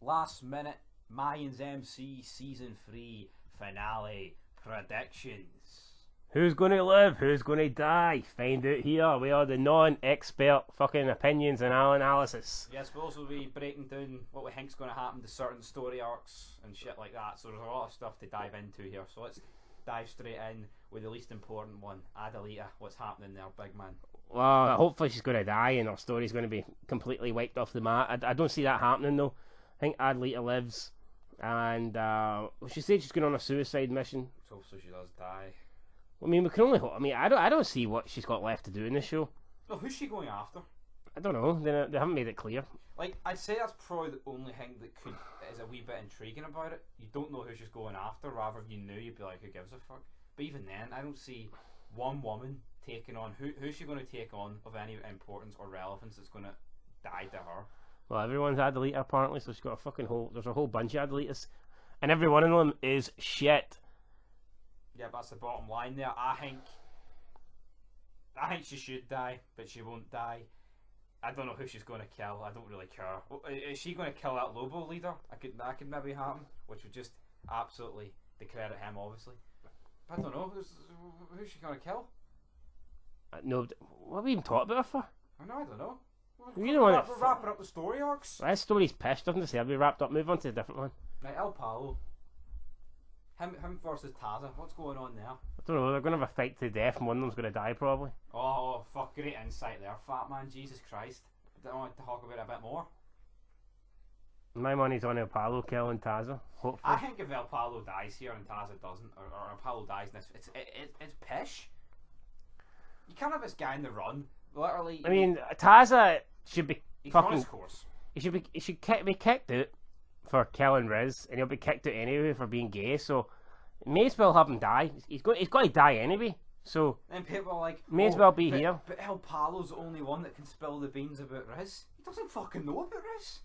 last minute Mayans MC Season 3 finale predictions. Who's going to live? Who's going to die? Find out here. We are the non-expert fucking opinions and analysis. Yes, we'll also be breaking down what we think's going to happen to certain story arcs and shit like that. So there's a lot of stuff to dive into here. So let's dive straight in with the least important one. Adelita, what's happening there, big man? Well, hopefully she's going to die and her story's going to be completely wiped off the map. I don't see that happening though. I think Adelita lives, and she said she's going on a suicide mission. So she does die. I mean, we can only hope. I mean, I don't see what she's got left to do in this show. No, who's she going after? I don't know. They haven't made it clear. Like, I'd say that's probably the only thing that is a wee bit intriguing about it. You don't know who she's going after. Rather, if you knew, you'd be like, who gives a fuck? But even then, I don't see one woman taking on who's she going to take on of any importance or relevance that's going to die to her. Well, everyone's Adelita apparently, so she's got a fucking there's a whole bunch of Adelitas, and every one of them is shit. Yeah, but that's the bottom line there. I think she should die, but she won't die. I don't know who she's going to kill. I don't really care. Is she going to kill that Lobo leader? That could maybe happen, which would just absolutely discredit him, obviously. But I don't know. Who's she going to kill? No, what have we even talked about her for? I don't know. You don't want We're wrapping up the story arcs. That story's pissed, doesn't it? Say, I'll be wrapped up. Move on to a different one. Right, El Palo. Him versus Taza. What's going on there? I don't know. They're going to have a fight to the death, and one of them's going to die probably. Oh, fuck! Great insight there, fat man. Jesus Christ. I want to talk about it a bit more. My money's on El Palo killing Taza. Hopefully. I think if El Palo dies here and Taza doesn't, or El Palo dies in this, it's pish. You can't have this guy in the run. Literally. I mean, Taza should be he's fucking. on his course. He should be kicked out for killing Riz, and he'll be kicked out anyway for being gay. So, may as well have him die. He's got to die anyway. So, and people are like, may as well be here. But El Palo's the only one that can spill the beans about Riz. He doesn't fucking know about Riz.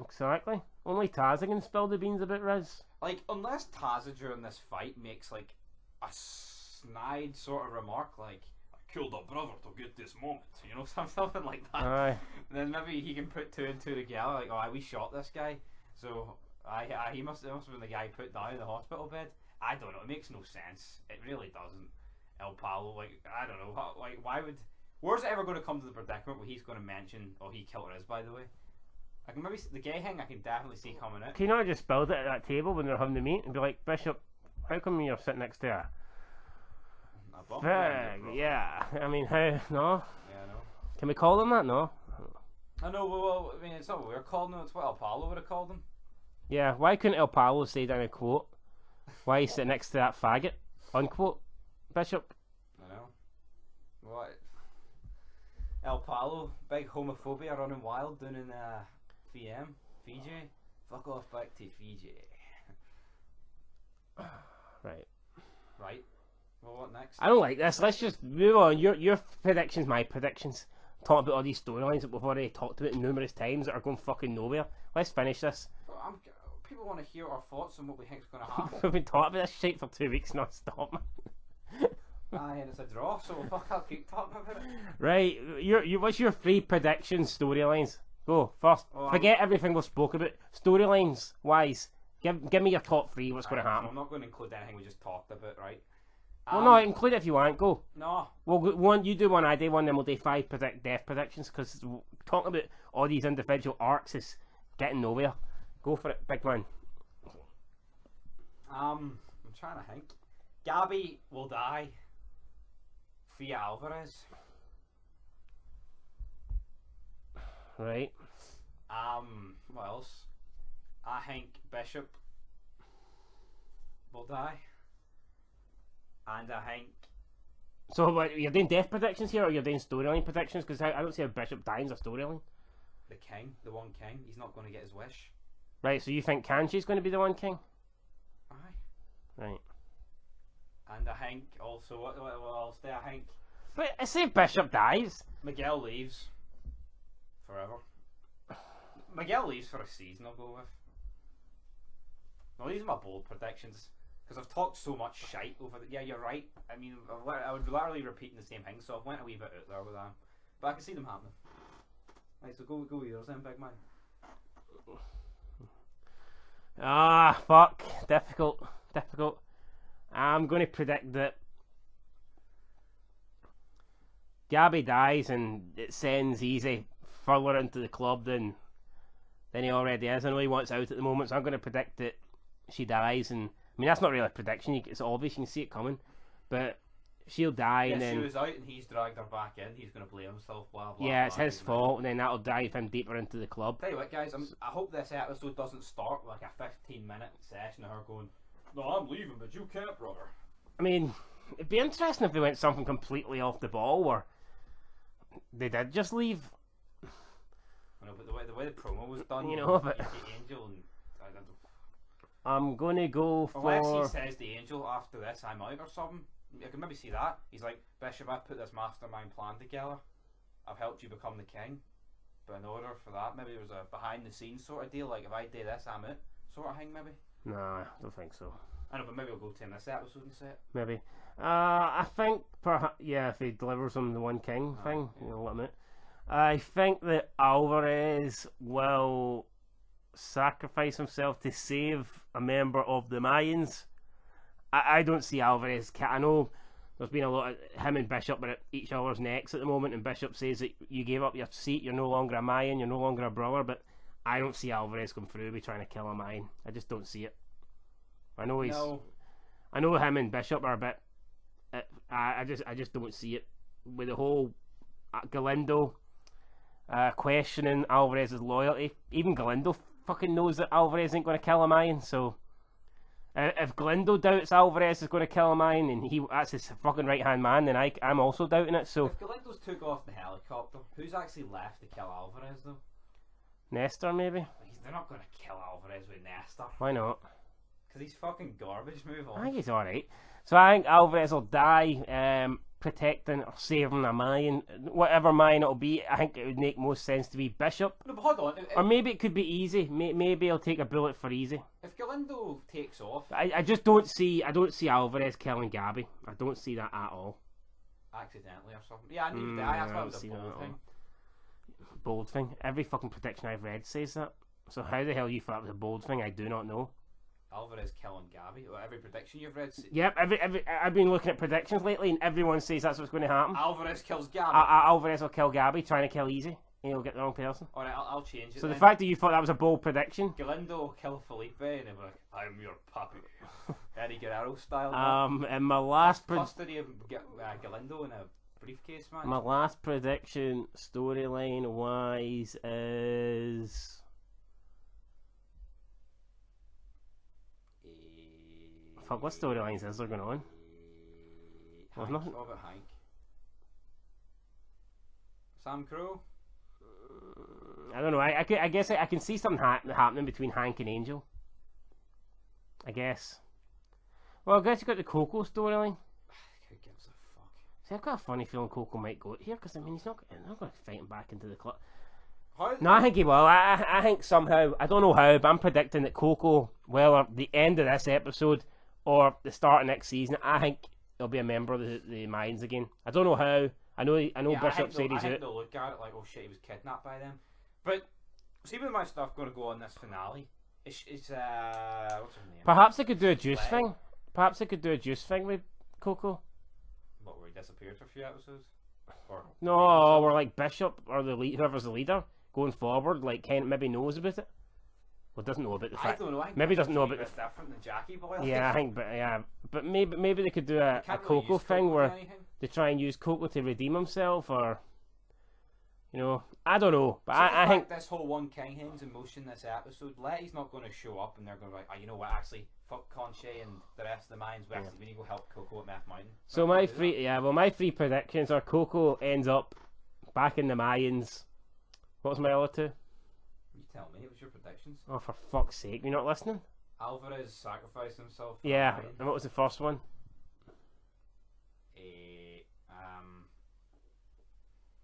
Exactly. Only Taza can spill the beans about Riz. Like, unless Taza during this fight makes like a snide sort of remark, like, I killed a brother to get this moment, you know, something like that. Aye. Then maybe he can put two and two together, like, oh, we shot this guy, so he must have been the guy put down in the hospital bed. I don't know. It makes no sense. It really doesn't. El Palo, like, I don't know. Like, why would? Where's it ever going to come to the predicament where he's going to mention, oh, he killed Riz, by the way? I can maybe the gay thing I can definitely see coming out. Can you not just build it at that table when they're having the meet and be like, Bishop, how come you're sitting next to a fag? Yeah, I mean, how? No. Yeah, no. Can we call them that? No. I know. Well, I mean, it's not what we're calling them. It's what El Palo would have called them. Yeah. Why couldn't El Palo say down a quote? Why he's sitting next to that faggot? Unquote. Bishop. I know. What? El Palo, big homophobia running wild down in Fiji. Fuck off back to Fiji. Right. Right. Well, what next? I don't like this. Let's just move on. Your predictions, my predictions. Talking about all these storylines that we've already talked about numerous times that are going fucking nowhere. Let's finish this. Well, people want to hear our thoughts on what we think is going to happen. We've been talking about this shit for 2 weeks non-stop, man. Aye, and it's a draw, so fuck, I'll keep talking about it. Right, what's your 3 predictions storylines? Go first. Well, forget everything we've spoke about. Storylines wise, give me your top 3. What's going to happen? So I'm not going to include anything we just talked about, right? Well, no, include it if you want. Go. No. Well, one you do one, I do one, then we'll do 5 death predictions because talking about all these individual arcs is getting nowhere. Go for it, big man. I'm trying to think. Gabby will die. Fia Alvarez. Right. What else? I think Bishop will die. And I think... So what, you're doing death predictions here or you're doing storyline predictions? Because I don't see a Bishop dying's a storyline. The king, the one king, he's not going to get his wish. Right, so you think Kanji's going to be the one king? Aye. Right. And I think also, what else do I think? But I say Bishop dies. Miguel leaves. Forever. Miguel leaves for a season, I'll go with. Well, these are my bold predictions. Because I've talked so much shite over the... Yeah, you're right. I mean, I would literally repeating the same thing, so I've went a wee bit out there with that. But I can see them happening. Right, so go with yours then, big man. Fuck. Difficult. I'm going to predict that Gabby dies and it sends Easy further into the club than he already is. I know he wants out at the moment, so I'm going to predict that she dies. And I mean, that's not really a prediction. It's obvious. You can see it coming. But she'll die, and then she was out and he's dragged her back in. He's going to blame himself. Blah blah. Yeah, it's his fault, and then that'll drive him deeper into the club. Tell you what, guys. I hope this episode doesn't start with like a 15-minute session of her going, "No, I'm leaving, but you can't, brother." I mean, it'd be interesting if they went something completely off the ball, where they did just leave. I know, but the way the promo was done, but the Angel and I'm gonna go for. Unless he says the Angel after this, I'm out or something. I can maybe see that. He's like, Bishop, I've put this mastermind plan together. I've helped you become the king. But in order for that, maybe there was a behind the scenes sort of deal. Like, if I do this, I'm out. Sort of thing, maybe. No, I don't think so. I know, but maybe we'll go to in this episode and say it. Maybe. I think perhaps if he delivers him the one king thing, let him out. I think that Alvarez will sacrifice himself to save a member of the Mayans. I don't see Alvarez. I know there's been a lot of him and Bishop are at each other's necks at the moment, and Bishop says that you gave up your seat, you're no longer a Mayan, you're no longer a brother, but I don't see Alvarez come through be trying to kill a Mayan. I just don't see it. I know I know him and Bishop are a bit. I just don't see it with the whole Galindo questioning Alvarez's loyalty. Even Galindo fucking knows that Alvarez ain't going to kill a Mayan, so. If Galindo doubts Alvarez is going to kill a Mayan and that's his fucking right hand man, then I'm also doubting it. So if Galindo's took off the helicopter, who's actually left to kill Alvarez though? Nestor maybe. They're not going to kill Alvarez with Nestor. Why not? Because he's fucking garbage. Move on. I think he's all right. So I think Alvarez will die protecting or saving a Mayan, whatever Mayan it'll be. I think it would make most sense to be Bishop. No, but hold on. Or maybe it could be Easy. Maybe he'll take a bullet for Easy. If Galindo takes off, I just don't see. I don't see Alvarez killing Gabby. I don't see that at all. Accidentally or something. Yeah, I knew that. That's why it was a bold thing. Bold thing. Every fucking prediction I've read says that. So how the hell you thought it was a bold thing? I do not know. Alvarez killing Gabby. Well, every prediction you've read. Yep, I've been looking at predictions lately, and everyone says that's what's going to happen. Alvarez kills Gabby. Alvarez will kill Gabby, trying to kill Easy, and he'll get the wrong person. Alright, I'll change it. So then. the fact that you thought that was a bold prediction. Galindo will kill Felipe, and he'll be like, "I'm your puppy," Eddie Guerrero style. And my last custody of Galindo in a briefcase, man. My last prediction, storyline wise, is. Fuck, what storylines is there going on? Hank, nothing. What about Hank? Sam Crow? I don't know. I guess I can see something happening between Hank and Angel. I guess. Well, I guess you got the Coco storyline. Who gives a fuck? See, I've got a funny feeling Coco might go here because I mean he's not going to fight him back into the club. No, I think he will. I think somehow, I don't know how, but I'm predicting that Coco, well, at the end of this episode or the start of next season, I think he'll be a member of the Mayans again. I don't know how. I know Bishop said he's out. I think they'll look at it like, oh shit, he was kidnapped by them. But see, with my stuff going to go on this finale, it's what's her name? Perhaps they could do a juice thing. Perhaps they could do a juice thing with Coco. What, where he disappeared for a few episodes? Or no, or like Bishop or whoever's the leader going forward, like Kent maybe knows about it. Well, doesn't know about the fact. I don't know. Maybe doesn't know about the. Different than Jackie Boyle. Yeah, I think, but maybe they could do a Coco thing where they try and use Coco to redeem himself, or I don't know. But I think this whole One King thing's in motion this episode. Letty's not going to show up, and they're going to be like, oh, you know what? Actually, fuck Conche and the rest of the Mayans. We need to go help Coco at Meth Mountain. So my three predictions are Coco ends up back in the Mayans. What was my other two? You tell me. What's your predictions? Oh, for fuck's sake! You're not listening? Alvarez sacrificed himself. Yeah, and what was the first one?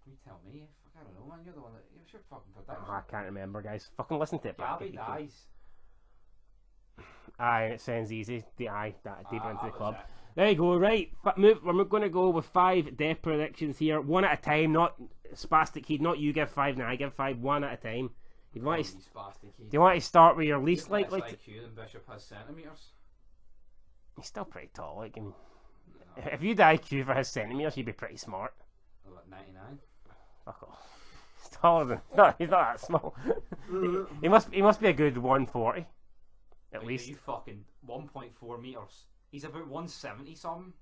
You tell me. Fuck, I don't know, man. You're the one that. What's your fucking prediction? Oh, I can't remember, guys. Fucking listen to it back. Gabby dies. Aye, it sounds easy. Deeper into the club. There you go. Right, we're going to go with 5 death predictions here, one at a time. Not spastic heat. Not you give 5 and I give 5. One at a time. You want to, You spastic. do you want to start with your least Less likely? IQ than Bishop has centimeters. He's still pretty tall. Like, I mean, No, if you had IQ for his centimeters, you'd be pretty smart. like 99. Fuck off. He's taller than. No, he's not that small. he must be a good 140. At Like, least. you fucking 1.4 meters. He's about 170 something.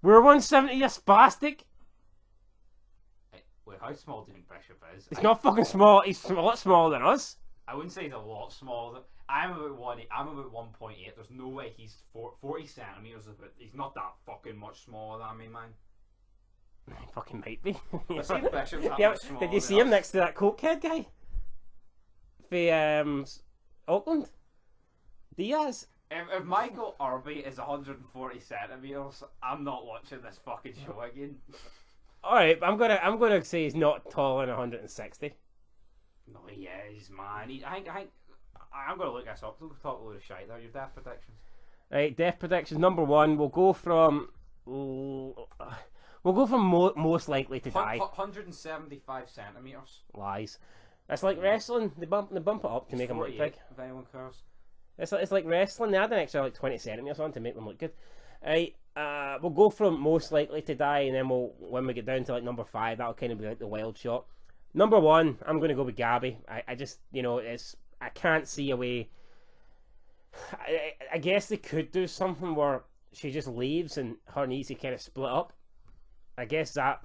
We're 170. You spastic. Wait, how small do you think Bishop is? He's not fucking small. He's a lot smaller than us. I wouldn't say he's a lot smaller. I'm about 1.8. There's no way he's 40 centimeters. He's not that fucking much smaller than me, man. He fucking might be. I see Bishop's that Yeah, much smaller. did you see him next to that cokehead guy? For Auckland? Diaz? If Michael Irby is 140 centimeters, I'm not watching this fucking show again. Alright, I'm gonna say he's not taller than 160. No, he is, man. I'm gonna look this up. We'll talk a load of shit there. Your death predictions. Right, death predictions. Number one, we'll go from most likely to die. 175 centimeters. Lies. It's like wrestling. They bump it up to make them look 48, big. if anyone cares. It's like wrestling. They add an extra like 20 centimeters on to make them look good. Right, we'll go from most likely to die, and then when we get down to like number 5, that'll kind of be like the wild shot. Number 1, I'm going to go with Gabby. I just, I can't see a way. I guess they could do something where she just leaves and her and Easy kind of split up. I guess that.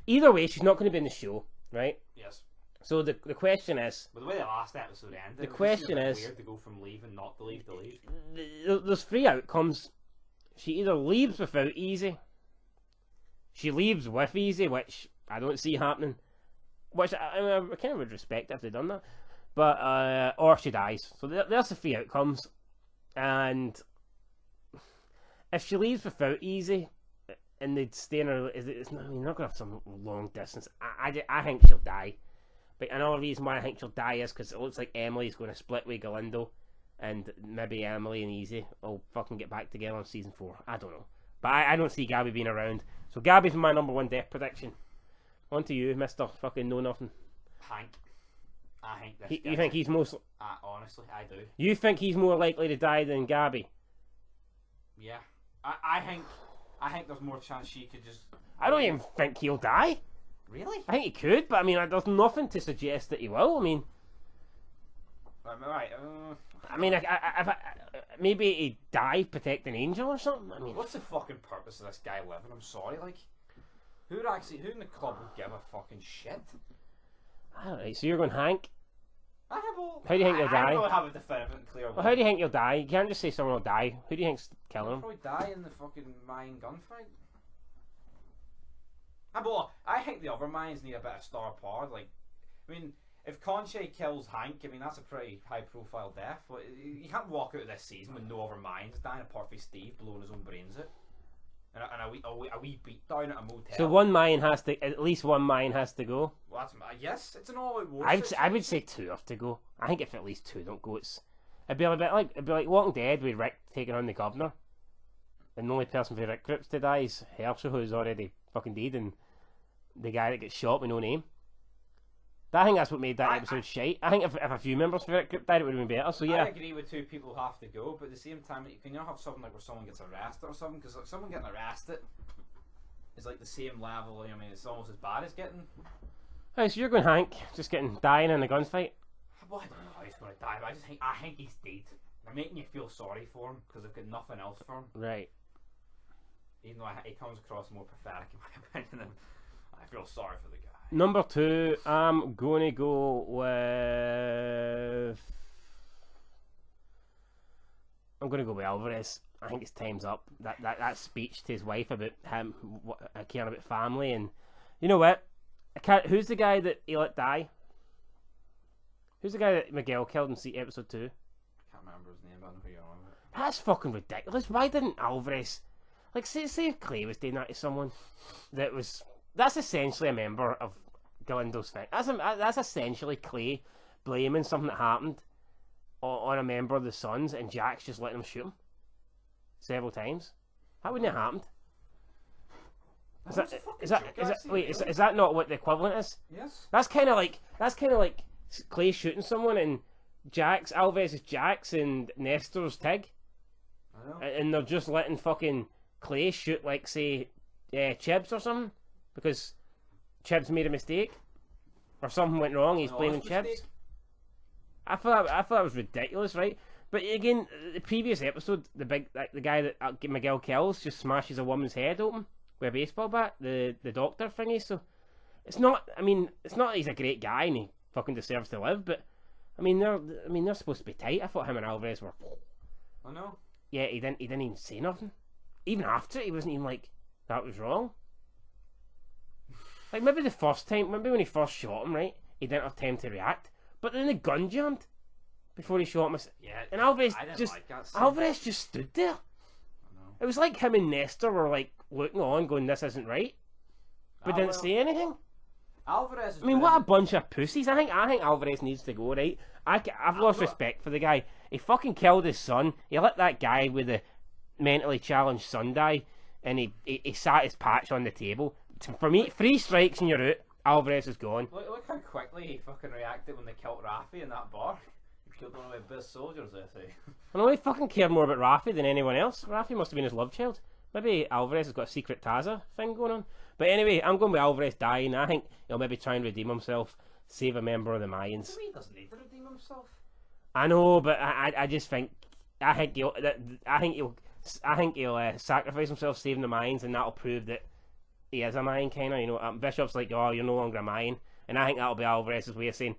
Either way, she's not going to be in the show, right? Yes. So the question is. But the way the last episode ended, The question is. Weird to go from leaving, not to leave, to leave. There's 3 outcomes. She either leaves without Easy. She leaves with Easy, which I don't see happening. Which I kind of would respect if they'd done that. But, or she dies. So there's the 3 outcomes. And if she leaves without Easy, and they'd stay in her, not going to have some long distance. I think she'll die. But another reason why I think she'll die is because it looks like Emily's going to split with Galindo. And maybe Emily and Easy will fucking get back together on season 4. I don't know. But I don't see Gabby being around. So Gabby's my number 1 death prediction. On to you, Mr. Fucking Know Nothing. Hank. I think this You think he's most... honestly, I do. You think he's more likely to die than Gabby? Yeah. I think there's more chance she could just... I don't even think he'll die. Really? I think he could, but I mean, there's nothing to suggest that he will. I mean... Right. I mean, maybe he'd die protecting Angel or something. I mean, what's the fucking purpose of this guy living? I'm sorry, like, who in the club would give a fucking shit? Alright, so you're going Hank. How do you think he'll die? I don't have a definitive and clear one. Well, how do you think he'll die? You can't just say someone will die. Who do you think's killing He'll him? probably die in the fucking Mayan gunfight. I think the other Mayans need a bit of star power. Like, I mean, if Conche kills Hank, I mean, that's a pretty high-profile death. But you can't walk out of this season with no other Mayans dying apart from Steve blowing his own brains out. And a wee beat down at a motel. So at least one Mayan has to go. Well, yes, it's an all-out war. I would say 2 have to go. I think if at least 2 don't go, it'd be like Walking Dead with Rick taking on the governor. And the only person for Rick groups to die is Herschel, who's already fucking dead, and the guy that gets shot with no name. I think that's what made that episode shite. I think if a few members for Rick group died, it would have been better. So yeah, I agree with 2 people have to go, but at the same time, can you not have something like where someone gets arrested or something? Because like, someone getting arrested is like the same level. I mean, it's almost as bad as getting. Right, so you're going Hank, just dying in a gunfight. Well, I don't know how he's going to die, but I think he's dead. They're making you feel sorry for him because they've got nothing else for him. Right. Even though he comes across more pathetic in my opinion, and I feel sorry for the guy. Number 2, I'm going to go with... Alvarez. I think his time's up. That speech to his wife about him caring about family, and you know what? Who's the guy that he let die? Who's the guy that Miguel killed in episode 2? I can't remember his name, but I know who you're on about. That's fucking ridiculous. Why didn't Alvarez, like, say if Clay was doing that to someone that's essentially a member of Galindo's thing. That's essentially Clay blaming something that happened on a member of the Suns, and Jack's just letting him shoot him several times. How wouldn't it have happened? Is that not what the equivalent is? Yes. That's kind of like Clay shooting someone and Alvarez is Jax and Nestor's Tig. I know. And they're just letting fucking Clay shoot, like, say, Chibs or something, because Chibs made a mistake or something went wrong. He's blaming Chibs. I thought it was ridiculous, right? But again, the previous episode, the guy that Miguel kills just smashes a woman's head open with a baseball bat, the doctor thingy. So it's not. I mean, it's not that he's a great guy and he fucking deserves to live, but I mean, they're supposed to be tight. I thought him and Alvarez were. I know. Yeah, he didn't even say nothing. Even after it, he wasn't even like, that was wrong. Like, maybe the first time, maybe when he first shot him, right, he didn't have time to react. But then the gun jammed before he shot him. Yeah, and Alvarez like just stood there. I know. It was like him and Nestor were like looking on, going, "This isn't right," but didn't say anything. Alvarez. I mean, what a bunch of pussies! I think Alvarez needs to go. Right, I've lost respect for the guy. He fucking killed his son. He let that guy with the mentally challenged son die, and he sat his patch on the table. For me, 3 strikes and you're out. Alvarez is gone. Look how quickly he fucking reacted when they killed Rafi in that bar. He killed one of my best soldiers, I say. I know he fucking cared more about Rafi than anyone else. Rafi must have been his love child. Maybe Alvarez has got a secret Taza thing going on. But anyway, I'm going with Alvarez dying. I think he'll maybe try and redeem himself, save a member of the Mayans. He doesn't need to redeem himself. I know, but I just think he'll sacrifice himself, saving the Mayans, and that'll prove that he is a Mayan, kind of. You know, Bishop's like, "Oh, you're no longer a Mayan," and I think that'll be Alvarez's way of saying,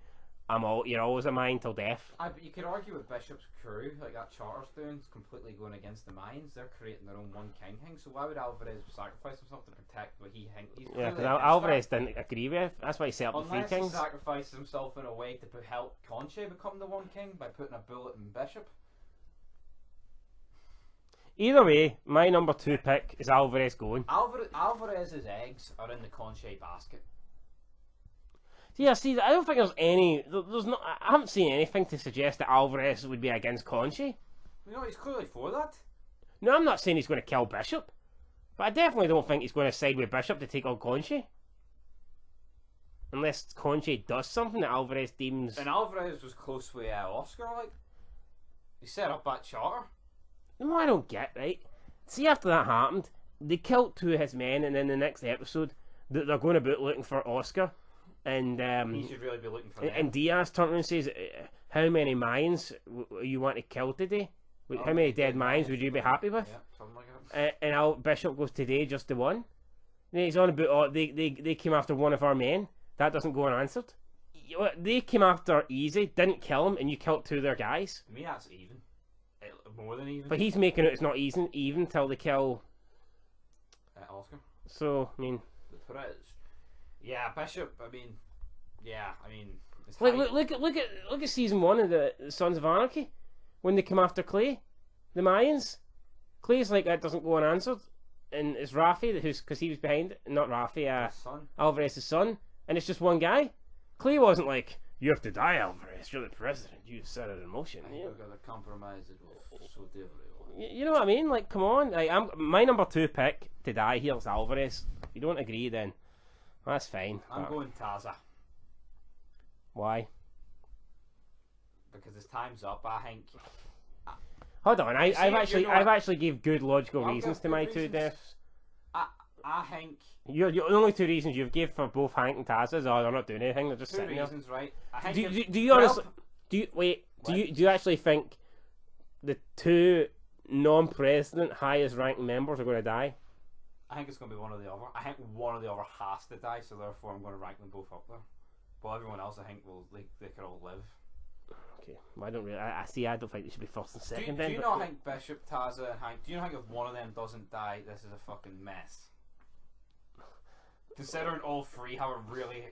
"You're always a Mayan till death." But you could argue with Bishop's crew, like that Charter's doing, is completely going against the Mayans. They're creating their own one king thing. So why would Alvarez sacrifice himself to protect what he thinks? Yeah, because Alvarez didn't agree with it. That's why he set up the 3 kings. Unless he sacrifices himself in a way to help Conche become the one king by putting a bullet in Bishop. Either way, my number 2 pick is Alvarez going. Alvarez's eggs are in the Conche basket. Yeah, see, I don't think there's any. There's not. I haven't seen anything to suggest that Alvarez would be against Conche. You know, he's clearly for that. No, I'm not saying he's going to kill Bishop, but I definitely don't think he's going to side with Bishop to take on Conche. Unless Conche does something that Alvarez deems. And Alvarez was close with Oscar, like. He set up that Charter. No, I don't get, right? See, after that happened, they killed 2 of his men, and then the next episode, they're going about looking for Oscar. And he should really be looking for them. And Diaz turns around and says, "How many Mayans you want to kill today? How many dead Mayans would you be happy with?" Yeah, something like that. And Bishop goes, "Today, just the one." And he's on about, they came after one of our men. That doesn't go unanswered. They came after Easy, didn't kill him, and you killed 2 of their guys. To me, that's even. More than even. But he's making it it's not even till they kill Oscar. So, I mean, yeah, Bishop. I mean, it's look at season 1 of the Sons of Anarchy when they come after Clay, the Mayans. Clay's like, that doesn't go unanswered, and it's Rafi because he was behind it, not Rafi, Alvarez's son, and it's just one guy. Clay wasn't like, "You have to die, Alvarez. You're the president. You set it in motion." You're gonna compromise it. You know what I mean? Like, come on. Like, my number 2 pick to die here is Alvarez. If you don't agree, then that's fine. I'm going Taza. Why? Because his time's up. I think. Hold on. I've actually gave good logical reasons to my 2 deaths. I think. The only 2 reasons you've gave for both Hank and Taza is, they're not doing anything. They're just 2 sitting reasons, there. right? I think do you honestly? Do you actually think the 2 non-president highest ranking members are going to die? I think it's going to be one or the other. I think one or the other has to die, so therefore I'm going to rank them both up there. But everyone else, I think, they could all live. Okay, well, I don't really. I don't think they should be first and second. Do you not think Bishop, Taza, and Hank? Do you not think if one of them doesn't die, this is a fucking mess? Considering all 3 have a really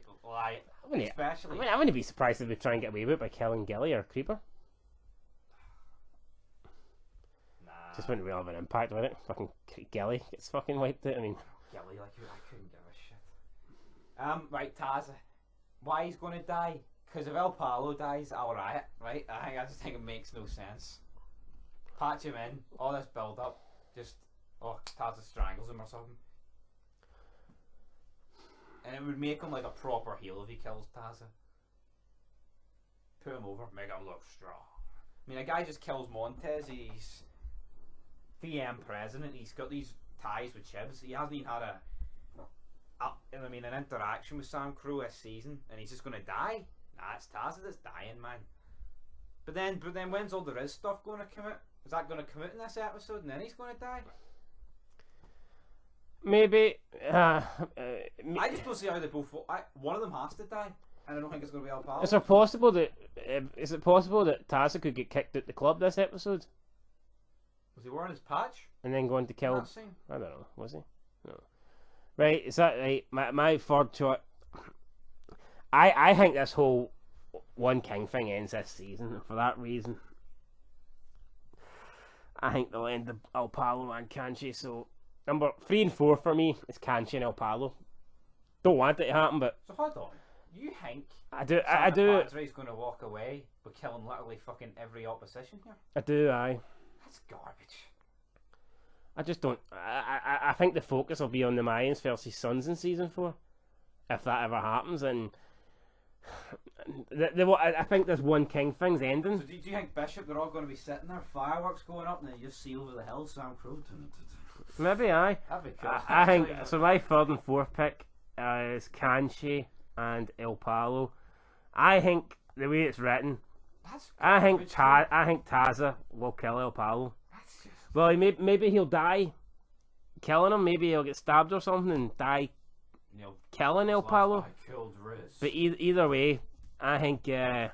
especially. I wouldn't be surprised if they try and get away with it by killing Gilly or Creeper. Just wouldn't really have an impact with it. Fucking Gilly gets fucking wiped out. I mean, Gilly, like, I couldn't give a shit. Right, Taza. Why he's going to die? Because if El Palo dies, I'll riot, right? I just think it makes no sense. Patch him in, all this build up, just, Taza strangles him or something. And it would make him like a proper heel if he kills Taza. put him over, make him look strong. I mean, a guy just kills Montez. He's VM president. He's got these ties with Chibs. He hasn't even had an interaction with Sam Crow this season, and he's just gonna die. Nah, it's Taza that's dying, man. But then, when's all the Riz stuff going to come out? Is that going to come out in this episode, and then he's going to die? Maybe. I just don't see how they both. One of them has to die, and I don't think it's going to be El Palo. Is it possible that Taza could get kicked out the club this episode? Was he wearing his patch? And then going to kill. I don't know. Was he? No. Right. Is that right? My third choice. I think this whole One King thing ends this season, and for that reason, I think they'll end the El Palo and Kanchi. So number 3 and 4 for me is Kanchi and El Palo. Don't want it to happen, but so hold on. You think I do. Padre's going to walk away with killing literally fucking every opposition here? I do. That's garbage. I just don't. I think the focus will be on the Mayans versus Suns in season 4, if that ever happens. And I think this One King thing's ending. So do you think Bishop, they're all going to be sitting there, fireworks going up, and then you just see over the hill Sam Crow? Maybe That'd be cool. I think so. My 3rd and 4th pick is Kanchi and El Palo. I think the way it's written, I think Taza will kill El Palo. Well, maybe he'll die killing him. Maybe he'll get stabbed or something and die killing El Palo. But either way, I think El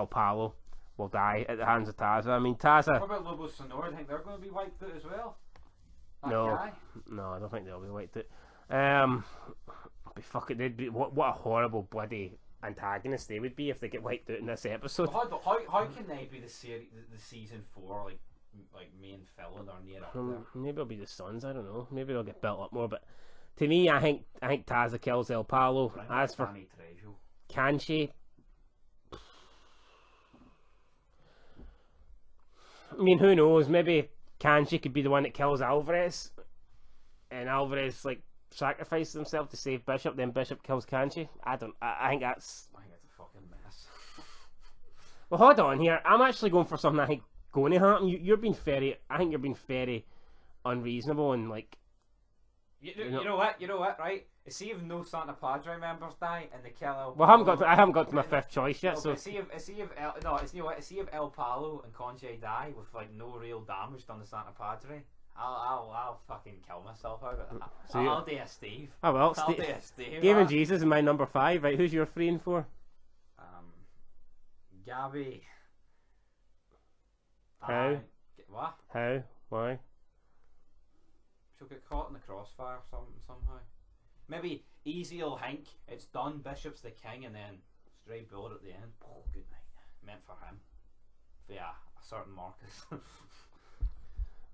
Palo will die at the hands of Taza. I mean, Taza. What about Lobo Sonora? Do you think they're going to be wiped out as well? No, I don't think they'll be wiped out. But fuck it, they'd be what a horrible bloody antagonist they would be if they get wiped out in this episode. Well, how can they be the season 4 like main villain or near up there? Maybe it'll be the Suns. I don't know. Maybe they'll get built up more. But to me, I think Taza kills El Palo. As for Kanchi, I mean, who knows? Maybe Kanchi could be the one that kills Alvarez, and Alvarez sacrifices himself to save Bishop. Then Bishop kills Kanchi. I think that's a fucking mess. Well, hold on here. I'm actually going for something I think going to happen. You're being very. I think you're being very unreasonable and You know what? Right? See if no Santa Padre members die and they kill El Palo. Well, I haven't got to my 5th choice yet. So see if El Palo and Conche die with no real damage done to Santa Padre. I'll fucking kill myself over that. So I'll do a Steve. Oh well, I'll do a Steve. Game and Jesus is my number 5. Right? Who's your 3 and 4? Gabby. How? What? How? Why? She'll get caught in the crossfire somehow. Maybe Easy'll think it's done, Bishop's the king, and then stray bullet at the end. Oh, good night. Meant for him. Yeah, a certain Marcus.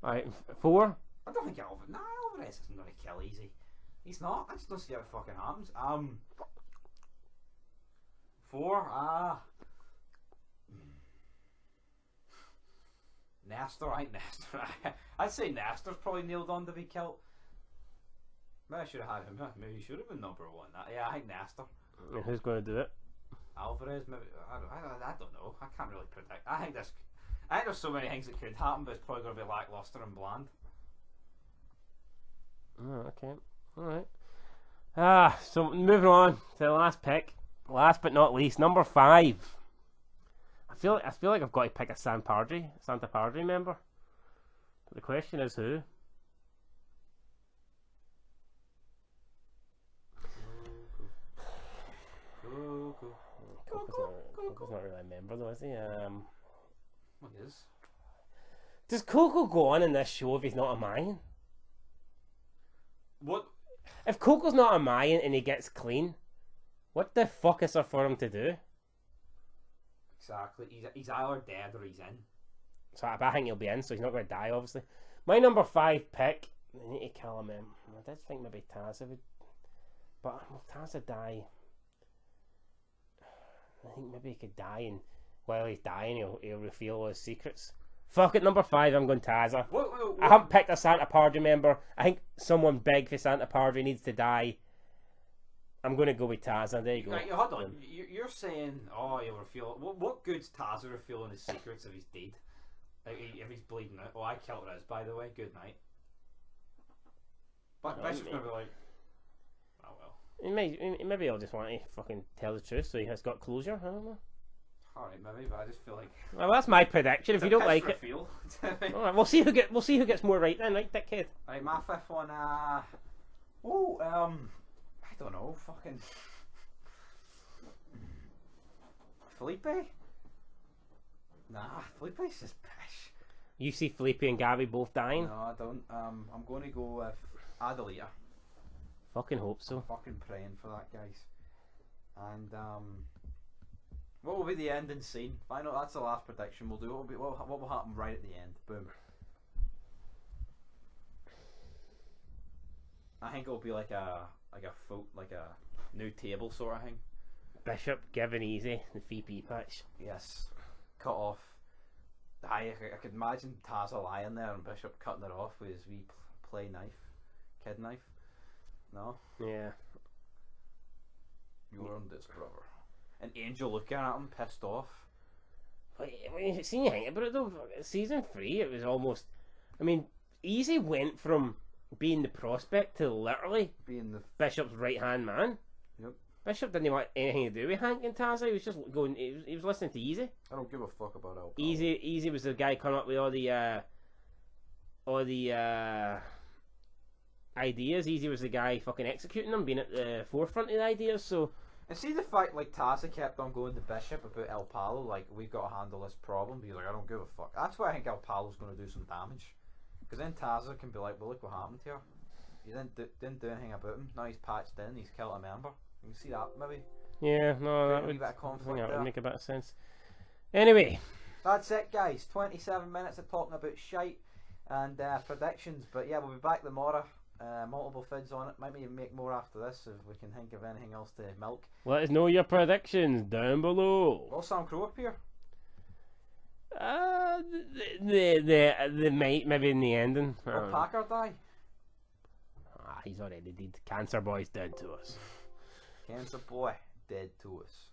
Alright, 4? I don't think Alvarez isn't going to kill Easy. He's not. I just don't see how it fucking happens. 4? Nestor, I think Nestor. I'd say Nestor's probably nailed on to be killed. Maybe I should have had him. Maybe he should have been number 1. Yeah, I think Nestor. And who's going to do it? Alvarez, maybe. I don't know. I can't really predict. I think there's so many things that could happen, but it's probably going to be lackluster and bland. Oh, okay. Alright. So moving on to the last pick. Last but not least, number 5. I feel like I've got to pick a Santa Padre member. But the question is who? Coco's not really a member though, is he? What is? Does Coco go on in this show if he's not a Mayan? What? If Coco's not a Mayan and he gets clean, what the fuck is there for him to do? Exactly. He's either dead or he's in. So I think he'll be in, so he's not going to die, obviously. My number 5 pick, they need to kill him. I did think maybe Taza would, but will Taza die? I think maybe he could die, and while he's dying, he'll reveal all his secrets. Fuck it, number 5, I'm going Taza. What? I haven't picked a Santa Padre member. I think someone big for Santa Padre needs to die. I'm going to go with Taza. There you go. Right, hold on. You're saying, oh, you'll reveal. What good's Taza revealing his secrets if he's dead? Like, if he's bleeding out. Oh, I killed Riz, by the way. Good night. But Bishop's going to be like, oh well. Maybe he'll just want to fucking tell the truth so he has got closure. I don't know. Alright, maybe, but I just feel like. Well, that's my prediction. If you don't like it, reveal. alright, we'll see who gets more right then, right, dickhead? Right, my fifth one. I don't know. Fucking Felipe. Nah, Felipe's just pish. You see Felipe and Gabby both dying? No, I don't. I'm going to go with Adelita. Fucking hope so. I'm fucking praying for that, guys. And what will be the ending scene? Final. That's the last prediction we'll do. What will happen right at the end? Boom. I think it'll be like a new table sort of thing. Bishop giving easy the VP patch. Yes. Cut off. I could imagine Taza lying there and Bishop cutting it off with his wee play knife, kid knife. No. Yeah. You earned this, brother. And Angel looking at him, pissed off. Wait, see, you think about it though. Season 3, it was almost. I mean, Easy went from being the prospect to literally being the Bishop's right hand man. Yep. Bishop didn't want anything to do with Hank and Taza. He was just going. He was listening to Easy. I don't give a fuck about Palo. Easy was the guy coming up with all the ideas. Easy was the guy fucking executing them, being at the forefront of the ideas. So. And see the fact, like, Taza kept on going to Bishop about El Palo, like, we've got to handle this problem. He's like, I don't give a fuck. That's why I think El Palo's going to do some damage. Because then Taza can be like, well, look what happened here. You didn't do anything about him. Now he's patched in, he's killed a member. You can see that, maybe. Yeah, no, that would, bit of conflict that there. would make a bit of sense. Anyway. That's it, guys. 27 minutes of talking about shite and predictions. But yeah, we'll be back tomorrow. Multiple fids on it. Maybe make more after this if we can think of anything else to milk. Let us know your predictions down below. Will Sam Crow appear? They might maybe in the ending. Will Packer die? He's already dead. Cancer Boy's dead to us. Cancer Boy dead to us.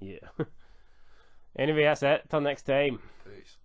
Yeah. Anyway, that's it. Till next time. Peace.